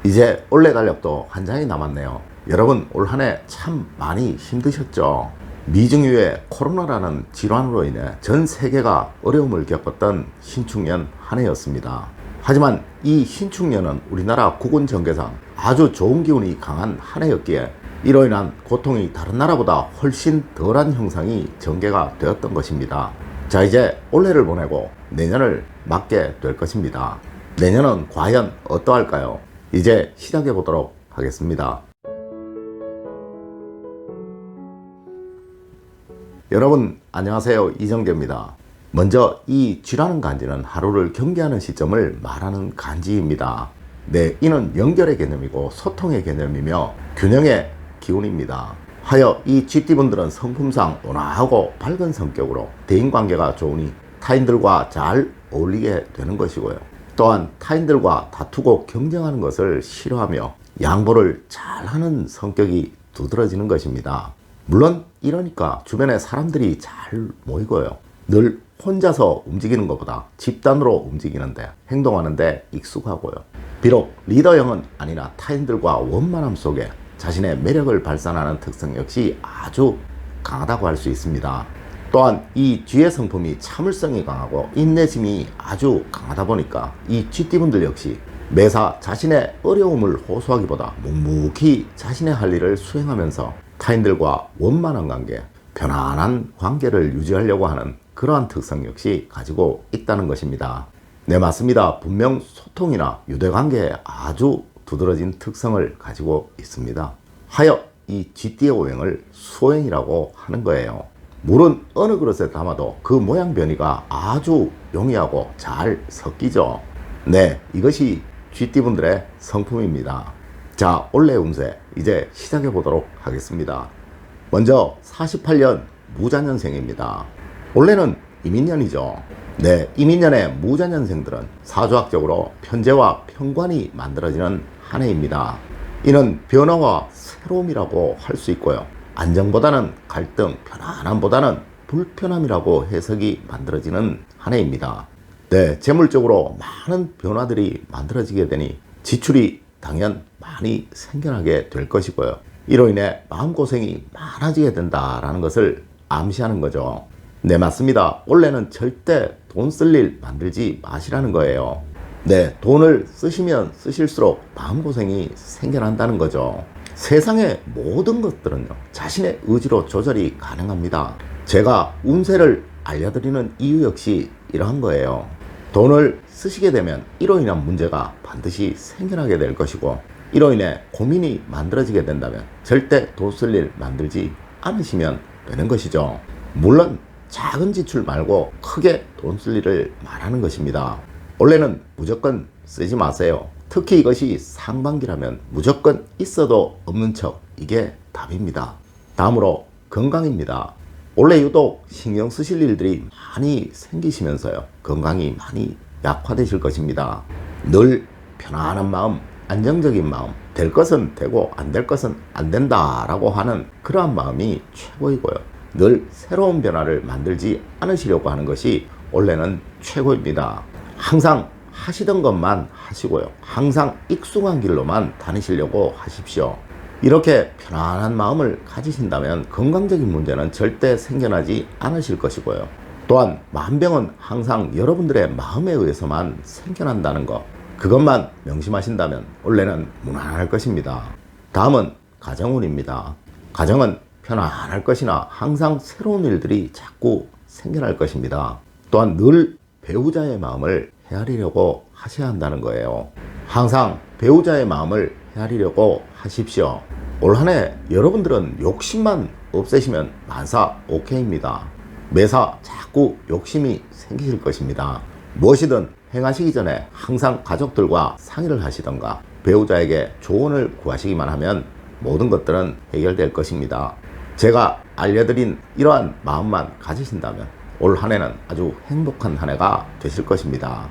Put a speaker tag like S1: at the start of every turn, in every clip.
S1: 이제 올해 달력도 한 장이 남았네요. 여러분 올 한 해 참 많이 힘드셨죠? 미증유의 코로나라는 질환으로 인해 전 세계가 어려움을 겪었던 신축년 한 해였습니다. 하지만 이 신축년은 우리나라 국운 전개상 아주 좋은 기운이 강한 한 해였기에 이로 인한 고통이 다른 나라보다 훨씬 덜한 형상이 전개가 되었던 것입니다. 자, 이제 올해를 보내고 내년을 맞게 될 것입니다. 내년은 과연 어떠할까요? 이제 시작해 보도록 하겠습니다. 여러분 안녕하세요, 이정재입니다. 먼저 이 쥐라는 간지는 하루를 경계하는 시점을 말하는 간지입니다. 네, 이는 연결의 개념이고 소통의 개념이며 균형의 기운입니다. 하여 이 쥐띠분들은 성품상 온화하고 밝은 성격으로 대인관계가 좋으니 타인들과 잘 어울리게 되는 것이고요. 또한 타인들과 다투고 경쟁하는 것을 싫어하며 양보를 잘하는 성격이 두드러지는 것입니다. 물론 이러니까 주변에 사람들이 잘 모이고요. 늘 혼자서 움직이는 것보다 집단으로 움직이는데 행동하는데 익숙하고요. 비록 리더형은 아니나 타인들과 원만함 속에 자신의 매력을 발산하는 특성 역시 아주 강하다고 할 수 있습니다. 또한 이 쥐의 성품이 참을성이 강하고 인내심이 아주 강하다 보니까 이 쥐띠분들 역시 매사 자신의 어려움을 호소하기보다 묵묵히 자신의 할 일을 수행하면서 타인들과 원만한 관계, 편안한 관계를 유지하려고 하는 그러한 특성 역시 가지고 있다는 것입니다. 네, 맞습니다. 분명 소통이나 유대관계에 아주 두드러진 특성을 가지고 있습니다. 하여 이 쥐띠의 오행을 수오행이라고 하는 거예요. 물은 어느 그릇에 담아도 그 모양 변이가 아주 용이하고 잘 섞이죠. 네, 이것이 쥐띠분들의 성품입니다. 자, 올해 운세 이제 시작해 보도록 하겠습니다. 먼저 48년 무자년생입니다. 올해는 이민년이죠. 네, 이민년의 무자년생들은 사주학적으로 편재와 편관이 만들어지는 한 해입니다. 이는 변화와 새로움이라고 할 수 있고요. 안정보다는 갈등, 편안함보다는 불편함이라고 해석이 만들어지는 한 해입니다. 네, 재물적으로 많은 변화들이 만들어지게 되니 지출이 당연 많이 생겨나게 될 것이고요. 이로 인해 마음고생이 많아지게 된다라는 것을 암시하는 거죠. 네, 맞습니다. 올해는 절대 돈 쓸 일 만들지 마시라는 거예요. 네, 돈을 쓰시면 쓰실수록 마음고생이 생겨난다는 거죠. 세상의 모든 것들은요, 자신의 의지로 조절이 가능합니다. 제가 운세를 알려드리는 이유 역시 이러한 거예요. 돈을 쓰시게 되면 이로 인한 문제가 반드시 생겨나게 될 것이고, 이로 인해 고민이 만들어지게 된다면 절대 돈 쓸 일 만들지 않으시면 되는 것이죠. 물론 작은 지출 말고 크게 돈 쓸 일을 말하는 것입니다. 원래는 무조건 쓰지 마세요. 특히 이것이 상반기라면 무조건 있어도 없는 척, 이게 답입니다. 다음으로 건강입니다. 원래 유독 신경 쓰실 일들이 많이 생기시면서요, 건강이 많이 약화되실 것입니다. 늘 편안한 마음, 안정적인 마음, 될 것은 되고 안 될 것은 안 된다라고 하는 그러한 마음이 최고이고요. 늘 새로운 변화를 만들지 않으시려고 하는 것이 원래는 최고입니다. 항상 하시던 것만 하시고요. 항상 익숙한 길로만 다니시려고 하십시오. 이렇게 편안한 마음을 가지신다면 건강적인 문제는 절대 생겨나지 않으실 것이고요. 또한 만병은 항상 여러분들의 마음에 의해서만 생겨난다는 것, 그것만 명심하신다면 원래는 무난할 것입니다. 다음은 가정운입니다. 가정은 편안할 것이나 항상 새로운 일들이 자꾸 생겨날 것입니다. 또한 늘 배우자의 마음을 헤아리려고 하셔야 한다는 거예요. 항상 배우자의 마음을 헤아리려고 하십시오. 올 한 해 여러분들은 욕심만 없애시면 만사 오케이입니다. 매사 자꾸 욕심이 생기실 것입니다. 무엇이든 행하시기 전에 항상 가족들과 상의를 하시던가 배우자에게 조언을 구하시기만 하면 모든 것들은 해결될 것입니다. 제가 알려드린 이러한 마음만 가지신다면 올 한 해는 아주 행복한 한 해가 되실 것입니다.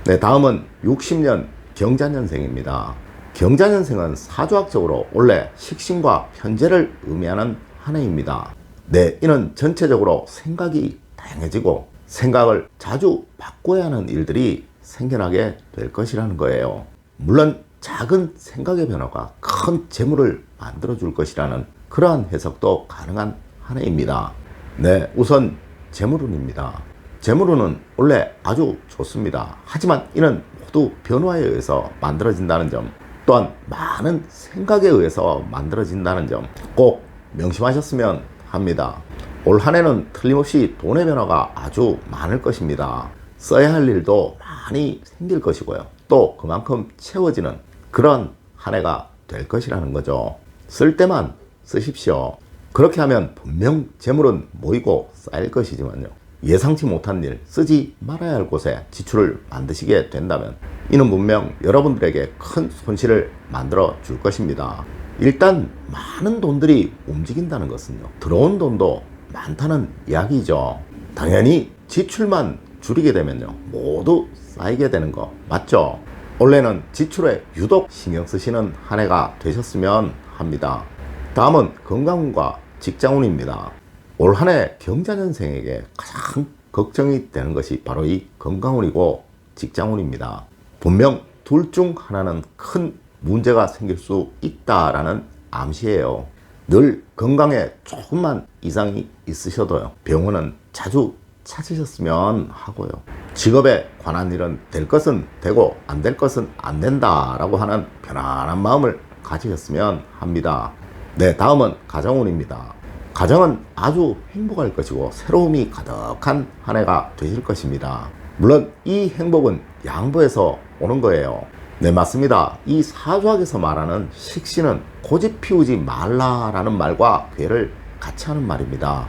S1: 네, 다음은 60년 경자년생입니다. 경자년생은 사주학적으로 원래 식신과 편재를 의미하는 한 해입니다. 네, 이는 전체적으로 생각이 다양해지고 생각을 자주 바꿔야 하는 일들이 생겨나게 될 것이라는 거예요. 물론 작은 생각의 변화가 큰 재물을 만들어 줄 것이라는 그러한 해석도 가능한 한 해입니다. 네, 우선 재물운입니다. 재물운은 원래 아주 좋습니다. 하지만 이는 모두 변화에 의해서 만들어진다는 점, 또한 많은 생각에 의해서 만들어진다는 점 꼭 명심하셨으면 합니다. 올 한 해는 틀림없이 돈의 변화가 아주 많을 것입니다. 써야 할 일도 많이 생길 것이고요. 또 그만큼 채워지는 그런 한 해가 될 것이라는 거죠. 쓸 때만 쓰십시오. 그렇게 하면 분명 재물은 모이고 쌓일 것이지만요. 예상치 못한 일, 쓰지 말아야 할 곳에 지출을 만드시게 된다면 이는 분명 여러분들에게 큰 손실을 만들어 줄 것입니다. 일단 많은 돈들이 움직인다는 것은요, 들어온 돈도 많다는 이야기죠. 당연히 지출만 줄이게 되면요, 모두 쌓이게 되는 거 맞죠? 원래는 지출에 유독 신경 쓰시는 한 해가 되셨으면 합니다. 다음은 건강운과 직장운입니다. 올 한 해 경자년생에게 가장 걱정이 되는 것이 바로 이 건강운이고 직장운입니다. 분명 둘 중 하나는 큰 문제가 생길 수 있다라는 암시예요. 늘 건강에 조금만 이상이 있으셔도요, 병원은 자주 찾으셨으면 하고요. 직업에 관한 일은 될 것은 되고 안 될 것은 안 된다라고 하는 편안한 마음을 가지셨으면 합니다. 네, 다음은 가정운입니다. 가정은 아주 행복할 것이고 새로움이 가득한 한 해가 되실 것입니다. 물론 이 행복은 양보해서 오는 거예요. 네, 맞습니다. 이 사주학에서 말하는 식신은 고집 피우지 말라라는 말과 괴를 같이 하는 말입니다.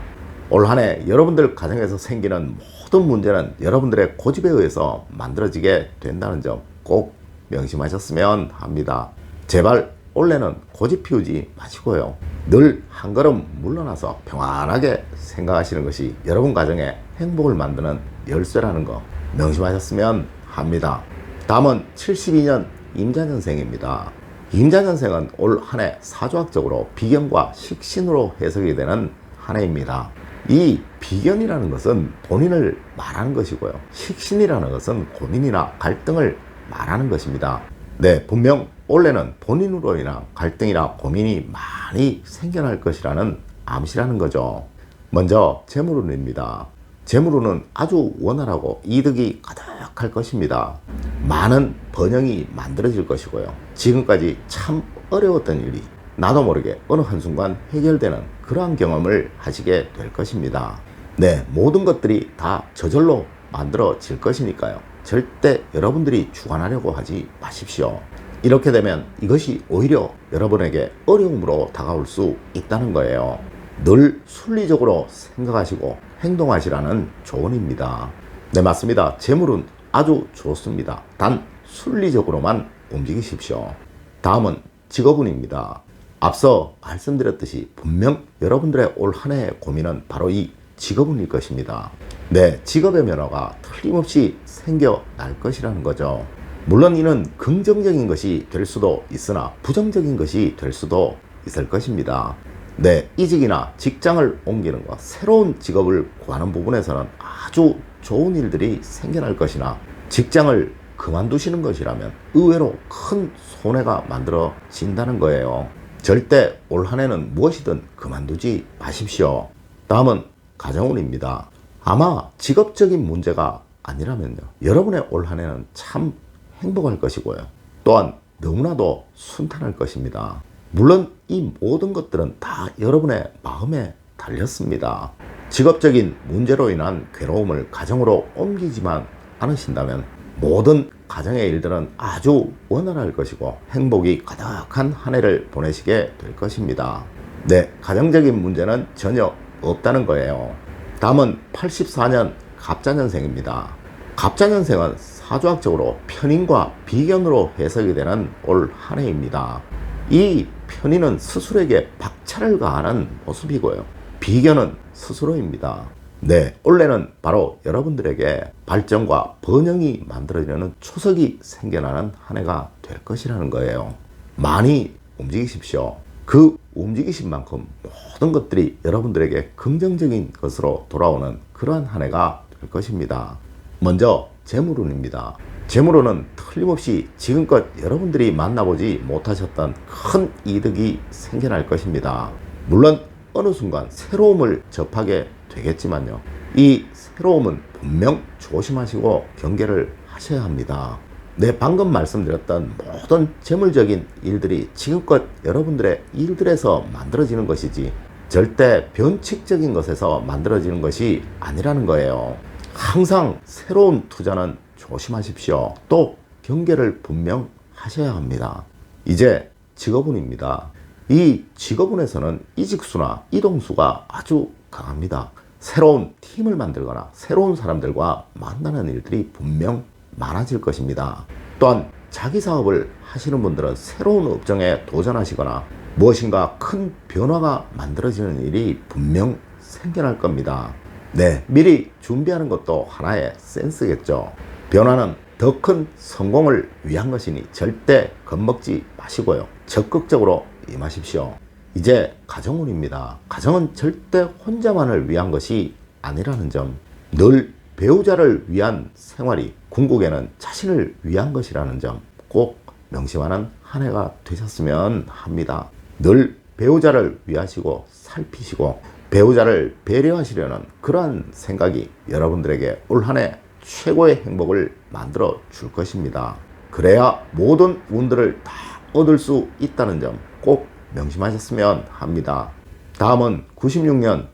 S1: 올 한 해 여러분들 가정에서 생기는 모든 문제는 여러분들의 고집에 의해서 만들어지게 된다는 점 꼭 명심하셨으면 합니다. 제발 올해는 고집 피우지 마시고요, 늘 한 걸음 물러나서 평안하게 생각하시는 것이 여러분 가정에 행복을 만드는 열쇠라는 거 명심하셨으면 합니다. 다음은 72년 임자년생입니다. 임자년생은 올 한 해 사주학적으로 비견과 식신으로 해석이 되는 한 해입니다. 이 비견이라는 것은 본인을 말하는 것이고요, 식신이라는 것은 고민이나 갈등을 말하는 것입니다. 네, 분명 올해는 본인으로 인한 갈등이나 고민이 많이 생겨날 것이라는 암시라는 거죠. 먼저 재물운입니다. 재물운은 아주 원활하고 이득이 가득할 것입니다. 많은 번영이 만들어질 것이고요, 지금까지 참 어려웠던 일이 나도 모르게 어느 한순간 해결되는 그러한 경험을 하시게 될 것입니다. 네, 모든 것들이 다 저절로 만들어질 것이니까요, 절대 여러분들이 주관하려고 하지 마십시오. 이렇게 되면 이것이 오히려 여러분에게 어려움으로 다가올 수 있다는 거예요. 늘 순리적으로 생각하시고 행동하시라는 조언입니다. 네, 맞습니다. 재물은 아주 좋습니다. 단 순리적으로만 움직이십시오. 다음은 직업운입니다. 앞서 말씀드렸듯이 분명 여러분들의 올 한 해의 고민은 바로 이 직업운일 것입니다. 네, 직업의 변화가 틀림없이 생겨날 것이라는 거죠. 물론 이는 긍정적인 것이 될 수도 있으나 부정적인 것이 될 수도 있을 것입니다. 네, 이직이나 직장을 옮기는 것, 새로운 직업을 구하는 부분에서는 아주 좋은 일들이 생겨날 것이나 직장을 그만두시는 것이라면 의외로 큰 손해가 만들어진다는 거예요. 절대 올 한 해는 무엇이든 그만두지 마십시오. 다음은 가정운입니다. 아마 직업적인 문제가 아니라면요, 여러분의 올 한 해는 참 행복할 것이고요, 또한 너무나도 순탄할 것입니다. 물론 이 모든 것들은 다 여러분의 마음에 달렸습니다. 직업적인 문제로 인한 괴로움을 가정으로 옮기지만 않으신다면 모든 가정의 일들은 아주 원활할 것이고 행복이 가득한 한 해를 보내시게 될 것입니다. 네, 가정적인 문제는 전혀 없다는 거예요. 다음은 84년 갑자년생입니다. 갑자년생은 사주학적으로 편인과 비견으로 해석이 되는 올 한 해입니다. 이 편인은 스스로에게 박차를 가하는 모습이고요, 비견은 스스로입니다. 네, 올해는 바로 여러분들에게 발전과 번영이 만들어지는 초석이 생겨나는 한 해가 될 것이라는 거예요. 많이 움직이십시오. 그 움직이신 만큼 모든 것들이 여러분들에게 긍정적인 것으로 돌아오는 그러한 한 해가 될 것입니다. 먼저 재물운입니다. 재물운은 틀림없이 지금껏 여러분들이 만나보지 못하셨던 큰 이득이 생겨날 것입니다. 물론 어느 순간 새로움을 접하게 되겠지만요. 이 새로움은 분명 조심하시고 경계를 하셔야 합니다. 네, 방금 말씀드렸던 모든 재물적인 일들이 지금껏 여러분들의 일들에서 만들어지는 것이지 절대 변칙적인 것에서 만들어지는 것이 아니라는 거예요. 항상 새로운 투자는 조심하십시오. 또 경계를 분명 하셔야 합니다. 이제 직업운입니다. 이 직업운에서는 이직수나 이동수가 아주 강합니다. 새로운 팀을 만들거나 새로운 사람들과 만나는 일들이 분명 많아질 것입니다. 또한 자기 사업을 하시는 분들은 새로운 업종에 도전하시거나 무엇인가 큰 변화가 만들어지는 일이 분명 생겨날 겁니다. 네, 미리 준비하는 것도 하나의 센스겠죠. 변화는 더 큰 성공을 위한 것이니 절대 겁먹지 마시고요. 적극적으로 임하십시오. 이제 가정운입니다. 가정은 절대 혼자만을 위한 것이 아니라는 점, 늘 배우자를 위한 생활이 궁극에는 자신을 위한 것이라는 점 꼭 명심하는 한 해가 되셨으면 합니다. 늘 배우자를 위하시고 살피시고 배우자를 배려하시려는 그러한 생각이 여러분들에게 올 한 해 최고의 행복을 만들어 줄 것입니다. 그래야 모든 운들을 다 얻을 수 있다는 점 꼭 명심하셨으면 합니다. 다음은 96년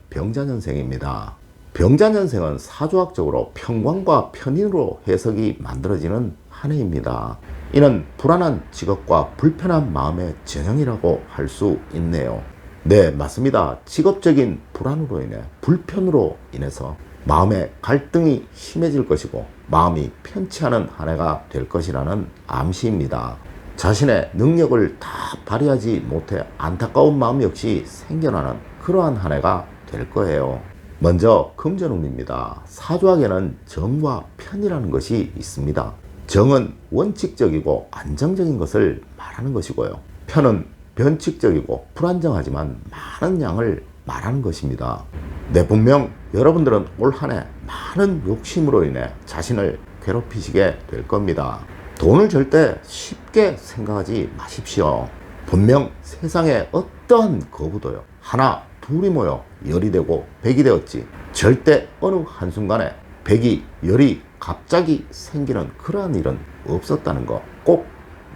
S1: 병자년생입니다. 병자년생은 사주학적으로 평관과 편인으로 해석이 만들어지는 한 해입니다. 이는 불안한 직업과 불편한 마음의 전형이라고 할 수 있네요. 네, 맞습니다. 직업적인 불안으로 인해 불편으로 인해서 마음의 갈등이 심해질 것이고 마음이 편치 않은 한 해가 될 것이라는 암시입니다. 자신의 능력을 다 발휘하지 못해 안타까운 마음 역시 생겨나는 그러한 한 해가 될 거예요. 먼저 금전운입니다. 사주학에는 정과 편이라는 것이 있습니다. 정은 원칙적이고 안정적인 것을 말하는 것이고요. 편은 변칙적이고 불안정하지만 많은 양을 말하는 것입니다. 네, 분명 여러분들은 올 한 해 많은 욕심으로 인해 자신을 괴롭히시게 될 겁니다. 돈을 절대 쉽게 생각하지 마십시오. 분명 세상에 어떠한 거부도요, 하나 둘이 모여 열이 되고 백이 되었지 절대 어느 한순간에 백이 열이 갑자기 생기는 그러한 일은 없었다는 거 꼭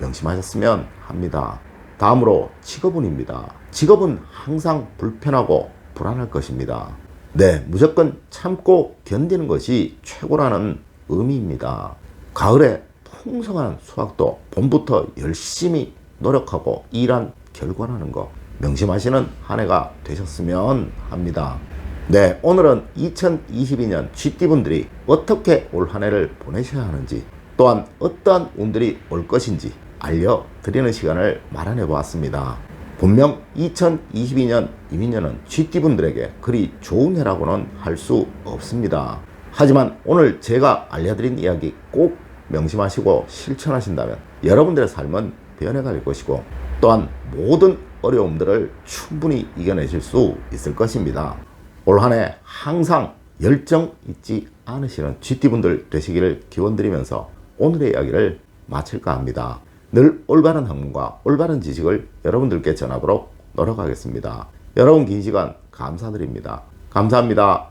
S1: 명심하셨으면 합니다. 다음으로 직업운입니다. 직업은 항상 불편하고 불안할 것입니다. 네, 무조건 참고 견디는 것이 최고라는 의미입니다. 가을에 풍성한 수확도 봄부터 열심히 노력하고 일한 결과라는 거 명심하시는 한 해가 되셨으면 합니다. 네, 오늘은 2022년 쥐띠분들이 어떻게 올 한 해를 보내셔야 하는지 또한 어떠한 운들이 올 것인지 알려드리는 시간을 마련해 보았습니다. 분명 2022년 이민년은 쥐띠분들에게 그리 좋은 해라고는 할 수 없습니다. 하지만 오늘 제가 알려드린 이야기 꼭 명심하시고 실천하신다면 여러분들의 삶은 변해갈 것이고 또한 모든 어려움들을 충분히 이겨내실 수 있을 것입니다. 올 한 해 항상 열정 잊지 않으시는 쥐띠분들 되시기를 기원드리면서 오늘의 이야기를 마칠까 합니다. 늘 올바른 학문과 올바른 지식을 여러분들께 전하도록 노력하겠습니다. 여러분 긴 시간 감사드립니다. 감사합니다.